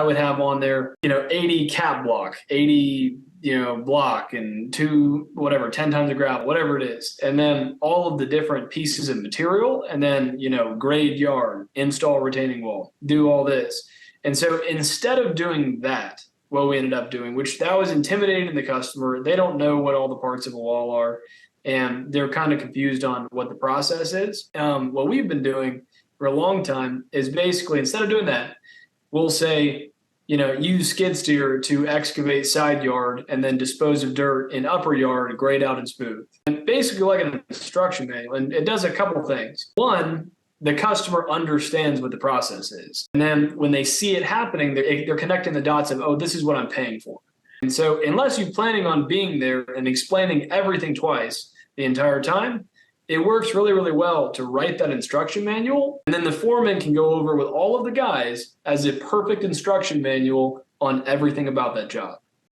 I would have on there, 80 cap block, 80, block and whatever, 10 tons of gravel, whatever it is. And then all of the different pieces of material and then, grade yard, install retaining wall, do all this. And so instead of doing that, what we ended up doing, which that was intimidating to the customer, they don't know what all the parts of a wall are, and they're kind of confused on what the process is. What we've been doing for a long time is basically, instead of doing that, we'll say, use skid steer to excavate side yard and then dispose of dirt in upper yard, grade out and smooth. And basically like an instruction manual. And it does a couple of things. One, the customer understands what the process is. And then when they see it happening, they're connecting the dots of, oh, this is what I'm paying for. And so unless you're planning on being there and explaining everything twice the entire time, it works really, really well to write that instruction manual. And then the foreman can go over with all of the guys as a perfect instruction manual on everything about that job.